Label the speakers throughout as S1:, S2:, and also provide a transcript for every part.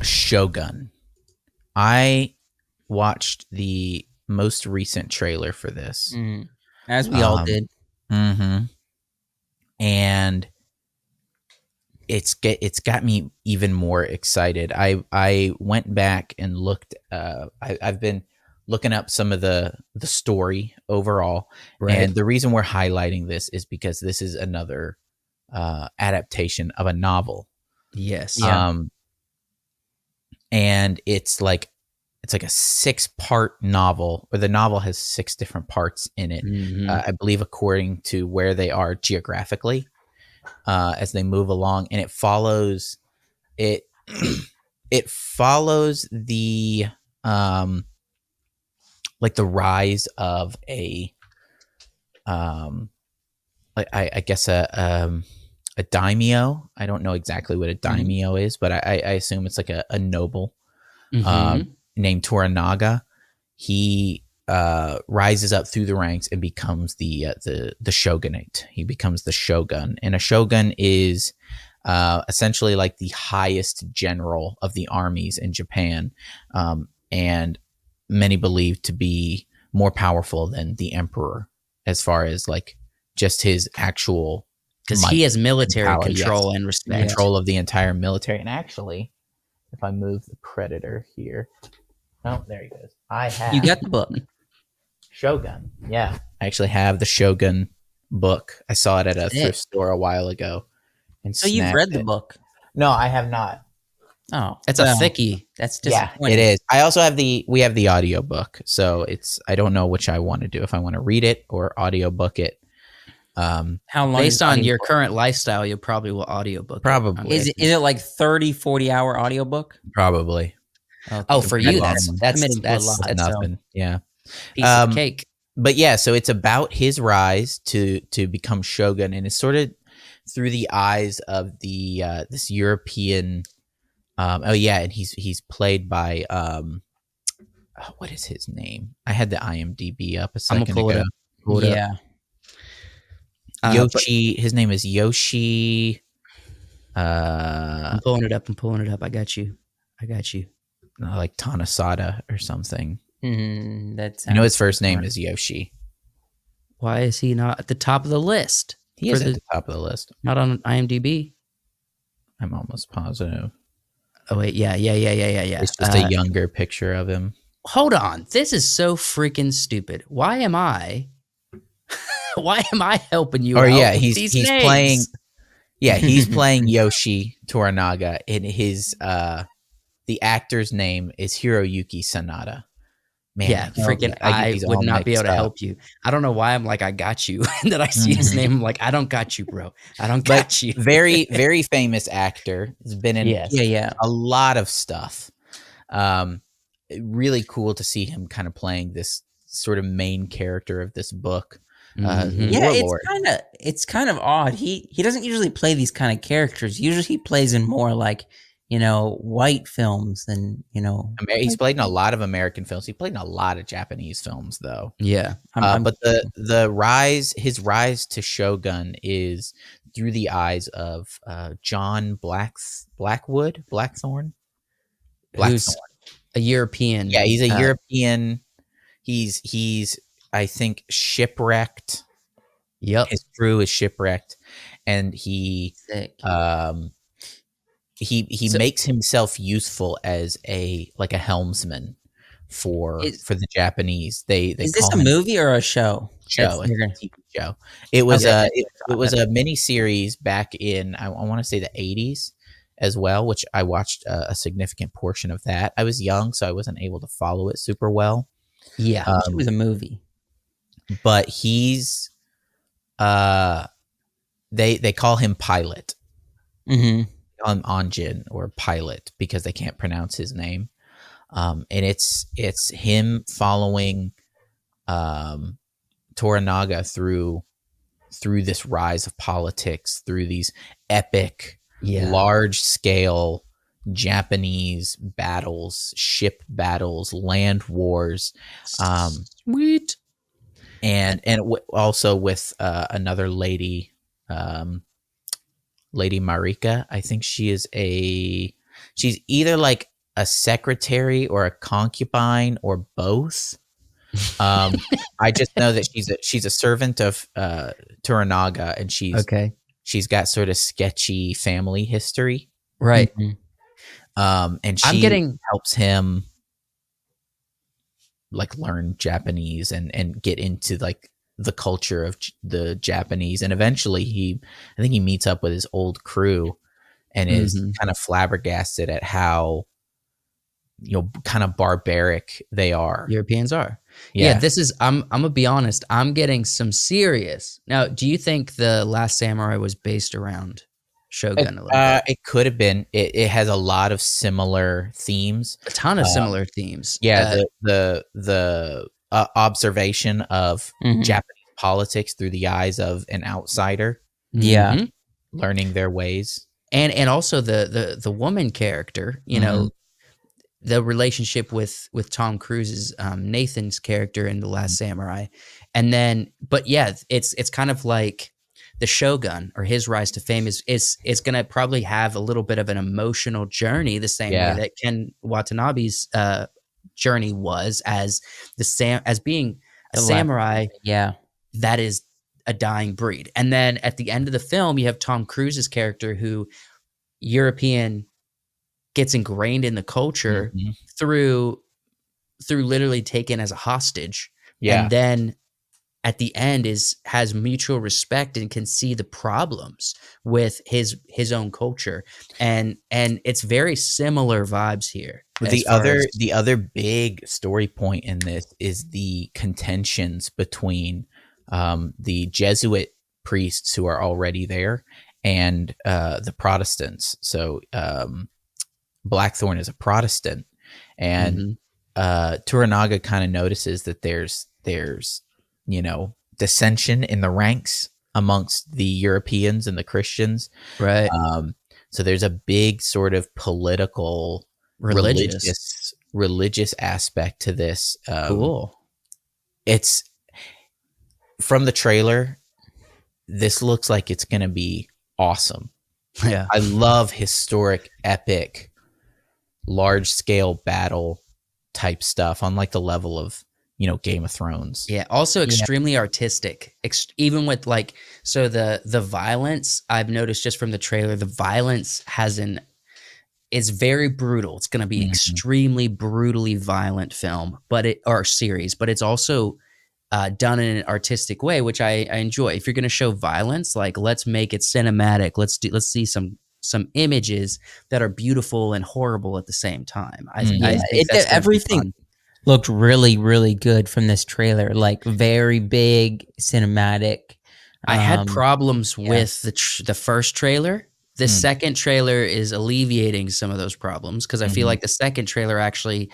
S1: Shōgun. I watched the most recent trailer for this.
S2: As we all did.
S1: Mm-hmm. And it's got me even more excited. I went back and looked. I've been looking up some of the story overall, and the reason we're highlighting this is because this is another adaptation of a novel.
S2: Yes.
S1: And it's like a 6-part novel, or the novel has 6 different parts in it. I believe according to where they are geographically as they move along, and it follows it. It follows the like the rise of a I guess a daimyo. I don't know exactly what a daimyo is, but I assume it's like a noble named Toranaga. He rises up through the ranks and becomes the shogunate. He becomes the shogun, and a shogun is essentially like the highest general of the armies in Japan, and many believe to be more powerful than the emperor as far as like just his actual,
S2: because he has military
S1: power,
S2: control and respect,
S1: control of the entire military. And actually, if I move the Predator here, oh, there he goes. I have.
S2: You got the book.
S1: Shōgun. Yeah, I actually have the Shōgun book. I saw it at a thrift store a while ago. And
S2: so you've read the book?
S1: No, I have not.
S2: Oh, it's a thickie. That's disappointing.
S1: Yeah, it is. I also have we have the audio book, so I don't know which I want to do, if I want to read it or audio book it.
S2: How long? Based on your current lifestyle, you probably will audiobook.
S1: Probably.
S2: Is it like 30, 40 hour audiobook?
S1: Probably.
S2: Oh, for you, that's
S1: nothing. Yeah.
S2: Piece of cake.
S1: But yeah, so it's about his rise to become shogun, and it's sort of through the eyes of the this European. And he's played by what is his name? I had the IMDb up a second ago.
S2: Yeah.
S1: Yoshi. His name is Yoshi.
S2: I'm pulling it up. I got you.
S1: Like Tanasada or something.
S2: That's.
S1: I know his first name is Yoshi.
S2: Why is he not at the top of the list?
S1: He is at the top of the list.
S2: Not on IMDb.
S1: I'm almost positive.
S2: Oh wait, yeah.
S1: It's just a younger picture of him.
S2: Hold on, this is so freaking stupid. Why am I helping you?
S1: Or
S2: out
S1: yeah,
S2: with
S1: he's
S2: these
S1: playing.
S2: names?
S1: Yeah, he's playing Yoshi Toranaga, and his the actor's name is Hiroyuki Sanada. Man,
S2: yeah, freaking! I would not be able to help you. I don't know why I'm like, I got you. And then I see his name, I'm like, I don't got you, bro. I don't got you.
S1: Very, very famous actor. Has been in a lot of stuff. Really cool to see him kind of playing this sort of main character of this book.
S2: It's kind of odd. He doesn't usually play these kind of characters. Usually he plays in more like, white films than,
S1: He's played in a lot of American films. He played in a lot of Japanese films, though.
S2: Yeah.
S1: But his rise to Shogun is through the eyes of John Blackthorne.
S2: Who's a European.
S1: Yeah, he's a European. He's I think shipwrecked.
S2: Yep.
S1: His crew is shipwrecked, and he makes himself useful as a helmsman for the Japanese. Is
S2: this a movie or a show?
S1: Show. It's a TV show. It was a mini series back in I want to say the 80s as well, which I watched a significant portion of that. I was young, so I wasn't able to follow it super well.
S2: Yeah, it was a movie.
S1: But he's they call him Pilot. Anjin, or Pilot, because they can't pronounce his name. And it's him following Toranaga through this rise of politics, through these epic, large scale Japanese battles, ship battles, land wars.
S2: Sweet.
S1: And also with another lady, Lady Marika. I think she's either like a secretary or a concubine or both. I just know that she's a servant of Toranaga, and she's got sort of sketchy family history.
S2: Right.
S1: And
S2: I'm
S1: she
S2: getting
S1: helps him like learn Japanese and get into like the culture of the Japanese. And eventually I think he meets up with his old crew and is kind of flabbergasted at how, kind of barbaric they are.
S2: Europeans are. Yeah, this is I'm gonna be honest, I'm getting some serious. Now, do you think The Last Samurai was based around Shogun a little bit?
S1: It could have been. It has a lot of similar themes.
S2: A ton of similar themes.
S1: Yeah, the observation of Japanese politics through the eyes of an outsider.
S2: Yeah.
S1: Learning their ways.
S2: And also the woman character, the relationship with Tom Cruise's Nathan's character in The Last Samurai. And then, but yeah, it's kind of like the Shogun or his rise to fame is going to probably have a little bit of an emotional journey, the same way that Ken Watanabe's journey was as being a samurai.
S3: Yeah.
S2: That is a dying breed. And then at the end of the film, you have Tom Cruise's character who European gets ingrained in the culture through literally taken as a hostage. And then at the end has mutual respect and can see the problems with his own culture. And it's very similar vibes here.
S1: The other big story point in this is the contentions between the Jesuit priests who are already there and the Protestants. So Blackthorn is a Protestant, and Toranaga kind of notices that there's dissension in the ranks amongst the Europeans and the Christians.
S2: Right.
S1: So there's a big sort of political, religious aspect to this.
S2: Cool.
S1: It's from the trailer. This looks like it's going to be awesome.
S2: Yeah.
S1: I love historic, epic, large scale battle type stuff on like the level of, Game of Thrones.
S2: Yeah. Also extremely artistic, even with like, so the violence I've noticed just from the trailer, the violence is very brutal. It's going to be extremely brutally violent film, or series, but it's also done in an artistic way, which I enjoy. If you're going to show violence, like let's make it cinematic. Let's see some images that are beautiful and horrible at the same time. I think
S3: everything looked really, really good from this trailer. Like very big, cinematic.
S2: I had problems with the first trailer. The second trailer is alleviating some of those problems because I feel like the second trailer actually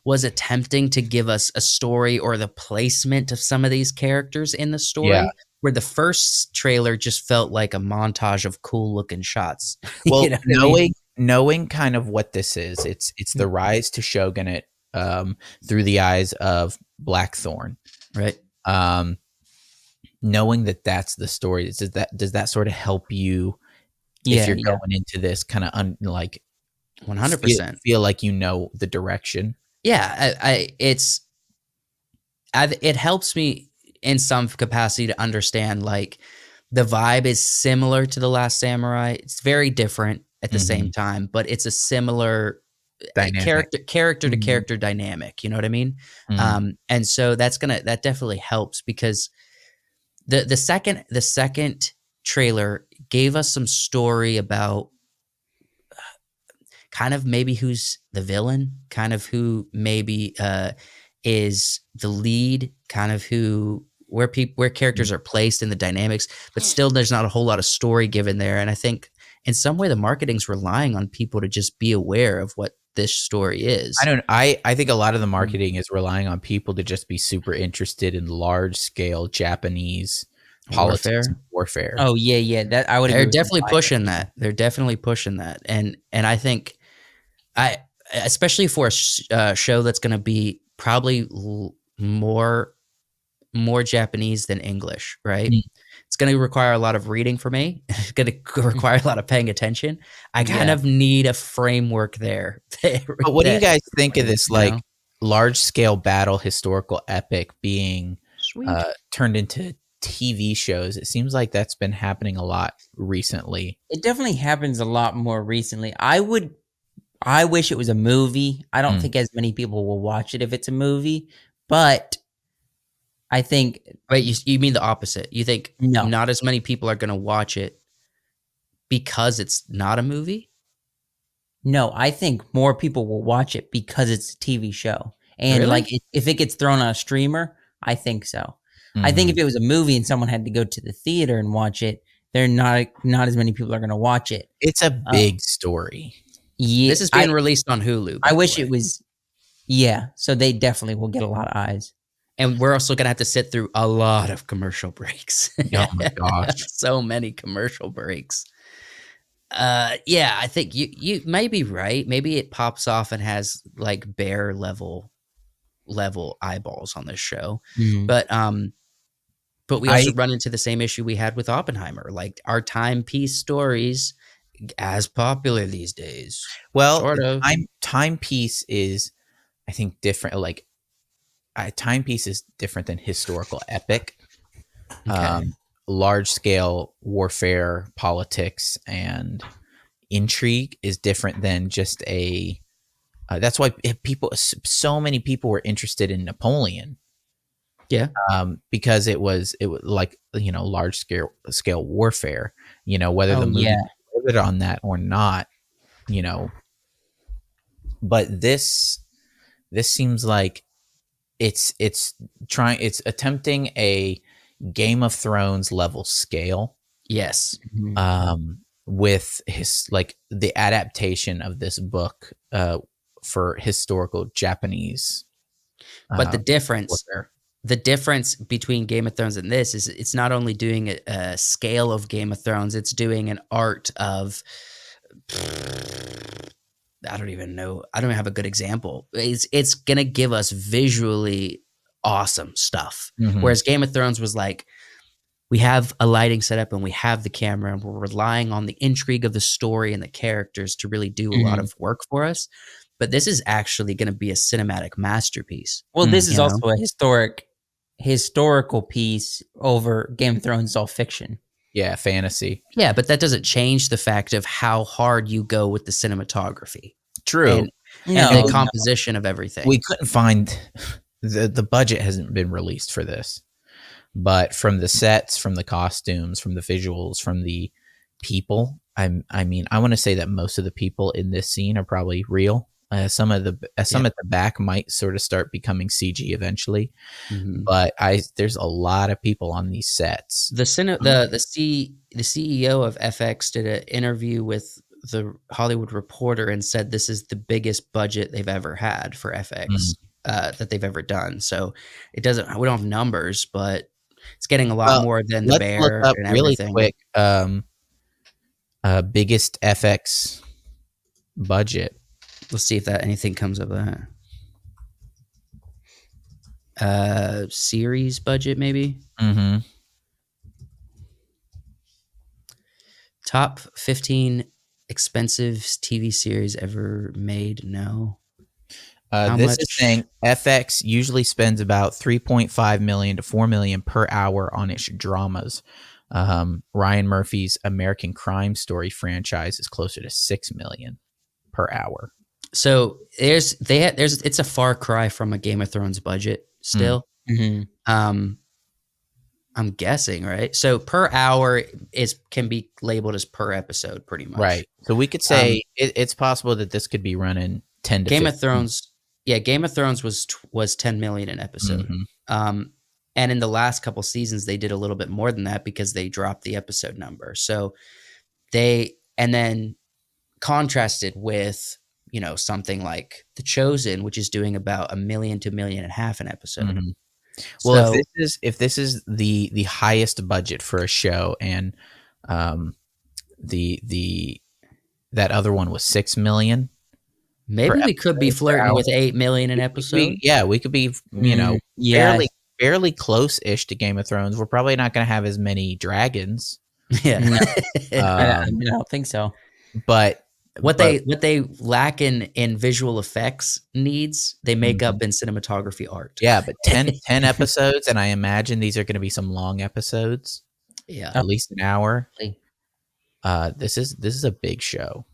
S2: was attempting to give us a story or the placement of some of these characters in the story, where the first trailer just felt like a montage of cool looking shots.
S1: Well, knowing kind of what this is, it's the rise to shogunate through the eyes of Blackthorn,
S2: right?
S1: Knowing that that's the story, does that sort of help you? If you're going into this kind of
S2: 100%
S1: feel like the direction.
S2: Yeah, it helps me in some capacity to understand like the vibe is similar to The Last Samurai. It's very different at the same time, but it's a similar character to character dynamic. You know what I mean? And so that definitely helps because the second trailer gave us some story about kind of maybe who's the villain, kind of who maybe is the lead, kind of where characters are placed in the dynamics, but still there's not a whole lot of story given there. And I think in some way the marketing's relying on people to just be aware of what this story is.
S1: I think a lot of the marketing is relying on people to just be super interested in large scale Japanese politics and warfare.
S3: Oh yeah. That I would.
S2: They're definitely pushing that. They're definitely pushing that, and I think especially for a show that's going to be probably more Japanese than English, right? It's going to require a lot of reading for me. It's going to require a lot of paying attention. I kind
S3: Yeah.
S2: of need a framework there.
S1: But what do you guys think of this,
S2: you
S1: like,
S2: know?
S1: large scale battle historical epic being
S2: Sweet.
S1: turned into TV shows? It seems like that's been happening a lot recently.
S3: It definitely happens a lot more recently. I wish it was a movie. I don't think as many people will watch it if it's a movie, but I think
S2: Wait, you mean the opposite? You think
S3: No.
S2: not as many people are going to watch it because it's not a movie?
S3: no, I think more people will watch it because it's a TV show. And
S2: Really?
S3: like if it gets thrown on a streamer, I think so. I think if it was a movie and someone had to go to the theater and watch it, they're not as many people are going to watch it.
S1: It's a big story.
S3: Yeah,
S2: This is being released on Hulu. by
S3: I
S2: the
S3: wish
S2: way.
S3: it was. Yeah, so they definitely will get a lot of eyes.
S2: And we're also going to have to sit through a lot of commercial breaks.
S1: Oh my gosh.
S2: So many commercial breaks. Yeah, I think you may be right. Maybe it pops off and has like bare level eyeballs on this show.
S3: Mhm.
S2: But we also run into the same issue we had with Oppenheimer. Like, are timepiece stories as popular these days?
S1: Well,
S2: Sort of.
S1: timepiece is, I think, different. Like, timepiece is different than historical epic.
S2: Okay.
S1: Large scale warfare, politics, and intrigue is different than just a. That's why so many people were interested in Napoleon.
S2: Yeah.
S1: Because it was like, large scale warfare. Whether the movie delivered on that or not. But this seems like it's attempting a Game of Thrones level scale.
S2: Yes.
S1: With the adaptation of this book for historical Japanese.
S2: But the difference
S1: warfare.
S2: the difference between Game of Thrones and this is it's not only doing a scale of Game of Thrones, it's doing an art of I don't even know. I don't have a good example. It's gonna give us visually awesome stuff.
S1: Mhm.
S2: Whereas Game of Thrones was like, we have a lighting setup and we have the camera and we're relying on the intrigue of the story and the characters to really do a lot of work for us. But this is actually going to be a cinematic masterpiece.
S3: Well, this is
S2: you know?
S3: also a historical piece over Game of Thrones is all fiction.
S1: Yeah, fantasy.
S2: Yeah, but that doesn't change the fact of how hard you go with the cinematography.
S1: True.
S2: And the composition of everything.
S1: We couldn't find the budget hasn't been released for this. But from the sets, from the costumes, from the visuals, from the people, I want to say that most of the people in this scene are probably real. Some at the back might sort of start becoming CG eventually, but there's a lot of people on these sets.
S2: The CEO of FX did an interview with the Hollywood Reporter and said this is the biggest budget they've ever had for FX that they've ever done. So we don't have numbers, but it's getting a lot more than the Bear
S1: look up
S2: and
S1: really
S2: everything.
S1: Quick. Biggest FX budget.
S2: Let's see if anything comes of that. Series budget, maybe.
S1: Mm-hmm.
S2: Top 15 expensive TV series ever made. No.
S1: This is saying FX usually spends about $3.5 million to $4 million per hour on its dramas. Ryan Murphy's American Crime Story franchise is closer to $6 million per hour.
S2: So it's a far cry from a Game of Thrones budget still. I'm guessing, right? So per hour can be labeled as per episode, pretty much.
S1: Right. So we could say it's possible that this could be running 10 to
S2: Game
S1: 15.
S2: of Thrones. Yeah, Game of Thrones was 10 million an episode. And in the last couple seasons, they did a little bit more than that because they dropped the episode number. So and then contrasted with, something like The Chosen, which is doing about $1 million to $1.5 million an episode.
S1: Well, if this is the highest budget for a show, and that other one was $6 million.
S2: Maybe we could be flirting with $8 million an episode.
S1: We could be, barely fairly close-ish to Game of Thrones. We're probably not going to have as many dragons.
S2: Yeah.
S3: No.
S1: Um,
S3: I don't think so.
S1: but
S2: What they lack in visual effects needs, they make
S1: Mhm.
S2: up in cinematography art.
S1: yeah, but 10 episodes, and I imagine these are going to be some long episodes,
S2: Yeah,
S1: at least an hour.
S3: Really.
S1: This is a big show.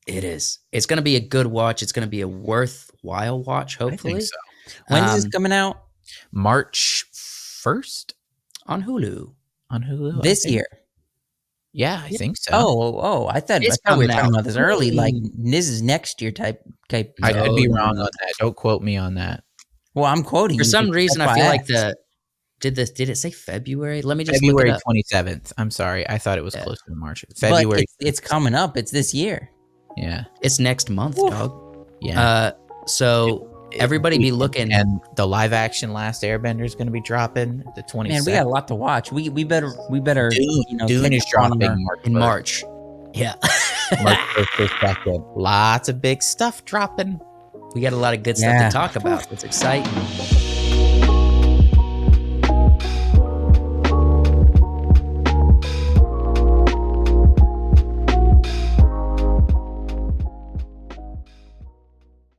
S2: it is. It's going to be a good watch. It's going to be a worthwhile watch, hopefully.
S1: I think so.
S3: When is this coming out?
S1: March 1st
S2: On Hulu.
S1: on Hulu I
S3: This
S1: think.
S3: year.
S1: Yeah, I think so.
S3: I thought
S2: It's
S3: we were
S2: coming
S3: talking
S2: out.
S3: about this early. Like this is next year type.
S1: I could be
S2: No,
S1: wrong
S2: no.
S1: on that. Don't quote me on that.
S3: Well, I'm quoting
S2: For
S3: you
S2: some
S3: because
S2: reason,
S3: that's
S2: I
S3: why
S2: feel like
S3: asked.
S2: did it say February? Let me just
S1: February
S2: look it up.
S1: 27th. I'm sorry. I thought it was
S2: Yeah.
S1: closer to March.
S3: But
S1: February.
S3: it's coming up. It's this year.
S1: Yeah.
S2: It's next month,
S3: Oof.
S2: dog.
S1: Yeah.
S2: So everybody be looking.
S1: And the live action Last Airbender is going to be dropping the 22nd.
S3: Man, we got a lot to watch. We better
S1: Dune is
S3: catch up on
S1: dropping
S3: our-
S2: in
S1: 1st.
S2: March. Yeah.
S1: March 1st or 2nd. Lots of big stuff dropping.
S2: We got a lot of good stuff
S3: Yeah.
S2: to talk about. It's exciting.